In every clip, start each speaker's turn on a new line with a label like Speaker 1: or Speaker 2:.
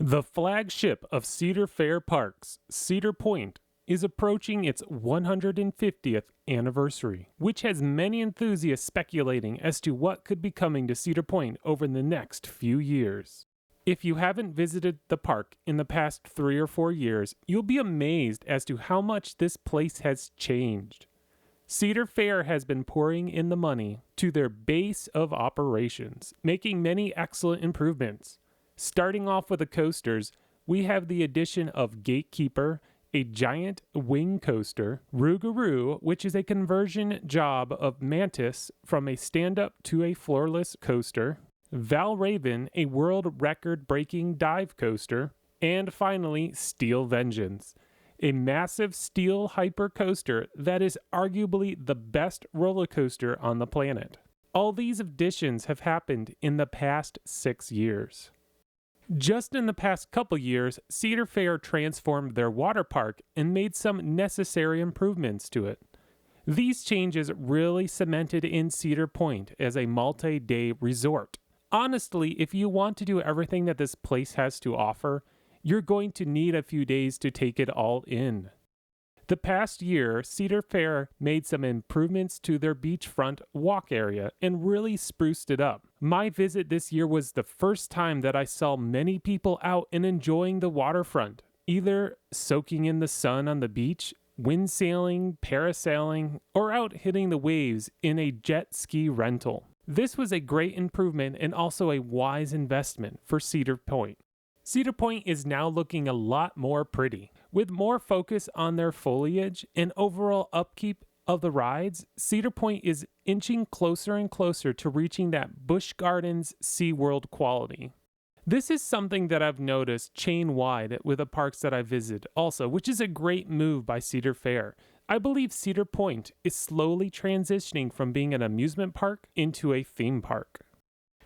Speaker 1: The flagship of Cedar Fair Parks, Cedar Point, is approaching its 150th anniversary, which has many enthusiasts speculating as to what could be coming to Cedar Point over the next few years. If you haven't visited the park in the past 3 or 4 years, you'll be amazed as to how much this place has changed. Cedar Fair has been pouring in the money to their base of operations, making many excellent improvements. Starting off with the coasters, we have the addition of Gatekeeper, a giant wing coaster, Rougarou, which is a conversion job of Mantis from a stand-up to a floorless coaster, Valraven, a world record-breaking dive coaster, and finally, Steel Vengeance, a massive steel hyper coaster that is arguably the best roller coaster on the planet. All these additions have happened in the past 6 years. Just in the past couple years, Cedar Fair transformed their water park and made some necessary improvements to it. These changes really cemented in Cedar Point as a multi-day resort. Honestly, if you want to do everything that this place has to offer, you're going to need a few days to take it all in. The past year, Cedar Fair made some improvements to their beachfront walk area and really spruced it up. My visit this year was the first time that I saw many people out and enjoying the waterfront, either soaking in the sun on the beach, windsailing, parasailing, or out hitting the waves in a jet ski rental. This was a great improvement and also a wise investment for Cedar Point. Cedar Point is now looking a lot more pretty. With more focus on their foliage and overall upkeep of the rides, Cedar Point is inching closer and closer to reaching that Busch Gardens SeaWorld quality. This is something that I've noticed chain-wide with the parks that I visit also, which is a great move by Cedar Fair. I believe Cedar Point is slowly transitioning from being an amusement park into a theme park.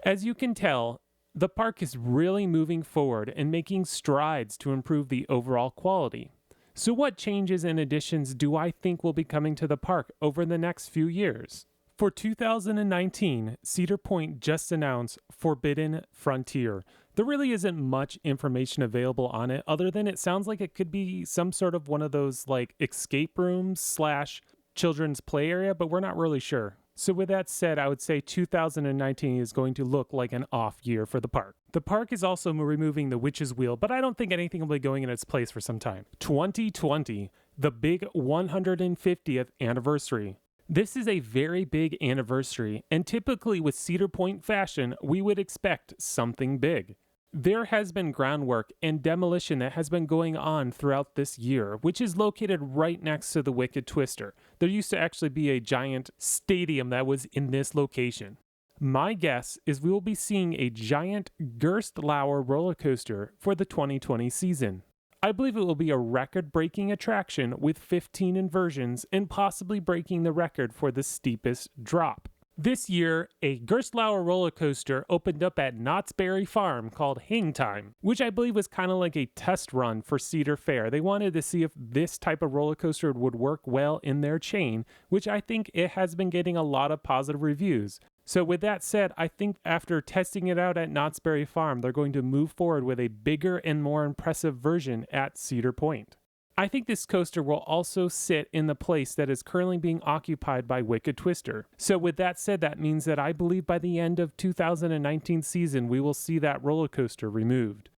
Speaker 1: As you can tell, the park is really moving forward and making strides to improve the overall quality. So what changes and additions do I think will be coming to the park over the next few years? For 2019, Cedar Point just announced Forbidden Frontier. There really isn't much information available on it other than it sounds like it could be some sort of one of those like escape rooms / children's play area, but we're not really sure. So with that said, I would say 2019 is going to look like an off year for the park. The park is also removing the Witch's Wheel, but I don't think anything will be going in its place for some time. 2020, the big 150th anniversary. This is a very big anniversary, and typically with Cedar Point fashion, we would expect something big. There has been groundwork and demolition that has been going on throughout this year, which is located right next to the Wicked Twister. There used to actually be a giant stadium that was in this location. My guess is we will be seeing a giant Gerstlauer roller coaster for the 2020 season. I believe it will be a record-breaking attraction with 15 inversions and possibly breaking the record for the steepest drop. This year, a Gerstlauer roller coaster opened up at Knott's Berry Farm called Hang Time, which I believe was kind of like a test run for Cedar Fair. They wanted to see if this type of roller coaster would work well in their chain, which I think it has been getting a lot of positive reviews. So with that said, I think after testing it out at Knott's Berry Farm, they're going to move forward with a bigger and more impressive version at Cedar Point. I think this coaster will also sit in the place that is currently being occupied by Wicked Twister. So with that said, that means that I believe by the end of 2019 season, we will see that roller coaster removed.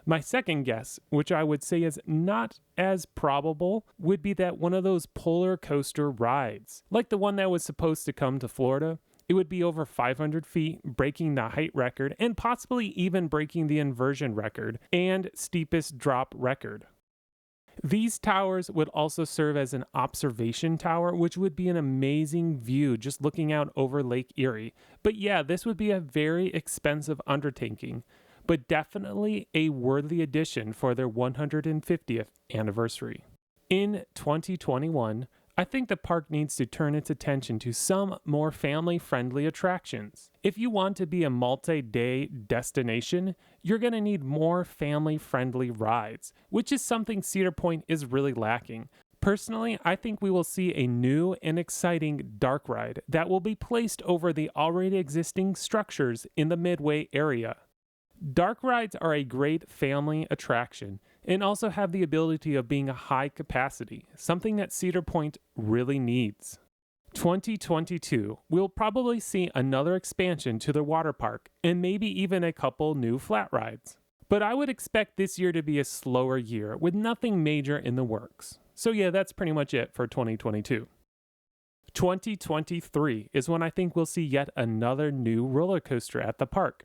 Speaker 1: My second guess, which I would say is not as probable, would be that one of those polar coaster rides, like the one that was supposed to come to Florida. It would be over 500 feet, breaking the height record, and possibly even breaking the inversion record and steepest drop record. These towers would also serve as an observation tower, which would be an amazing view just looking out over Lake Erie. But yeah, this would be a very expensive undertaking, but definitely a worthy addition for their 150th anniversary. In 2021, I think the park needs to turn its attention to some more family-friendly attractions. If you want to be a multi-day destination, you're going to need more family-friendly rides, which is something Cedar Point is really lacking. Personally, I think we will see a new and exciting dark ride that will be placed over the already existing structures in the Midway area. Dark rides are a great family attraction and also have the ability of being a high capacity, something that Cedar Point really needs. 2022, we'll probably see another expansion to the water park and maybe even a couple new flat rides. But I would expect this year to be a slower year with nothing major in the works. So yeah, that's pretty much it for 2022. 2023 is when I think we'll see yet another new roller coaster at the park.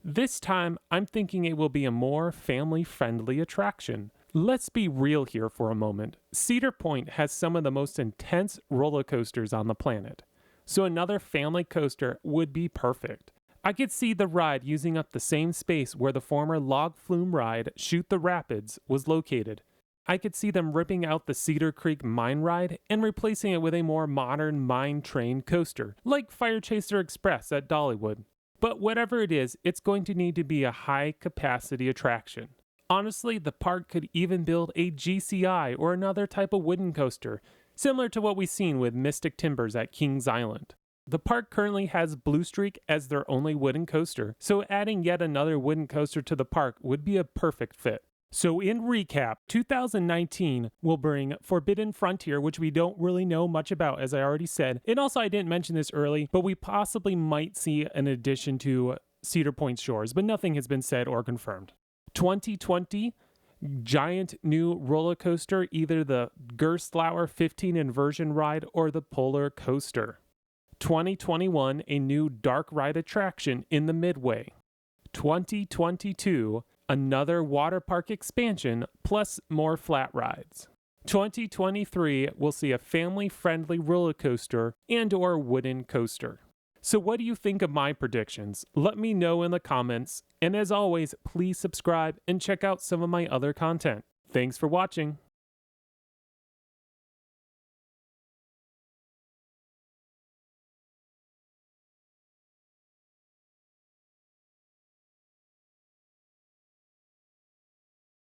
Speaker 1: This time, I'm thinking it will be a more family-friendly attraction. Let's be real here for a moment. Cedar Point has some of the most intense roller coasters on the planet, so another family coaster would be perfect. I could see the ride using up the same space where the former log flume ride, Shoot the Rapids, was located. I could see them ripping out the Cedar Creek Mine Ride and replacing it with a more modern mine train coaster, like Fire Chaser Express at Dollywood. But whatever it is, it's going to need to be a high-capacity attraction. Honestly, the park could even build a GCI or another type of wooden coaster, similar to what we've seen with Mystic Timbers at Kings Island. The park currently has Blue Streak as their only wooden coaster, so adding yet another wooden coaster to the park would be a perfect fit. So in recap, 2019 will bring Forbidden Frontier, which we don't really know much about, as I already said. And also, I didn't mention this early, but we possibly might see an addition to Cedar Point Shores, but nothing has been said or confirmed. 2020, giant new roller coaster, either the Gerstlauer 15 inversion ride or the Polar Coaster. 2021, a new dark ride attraction in the Midway. 2022, another water park expansion plus more flat rides. 2023 will see a family-friendly roller coaster and or wooden coaster. So what do you think of my predictions? Let me know in the comments, and as always, please subscribe and check out some of my other content. Thanks for watching.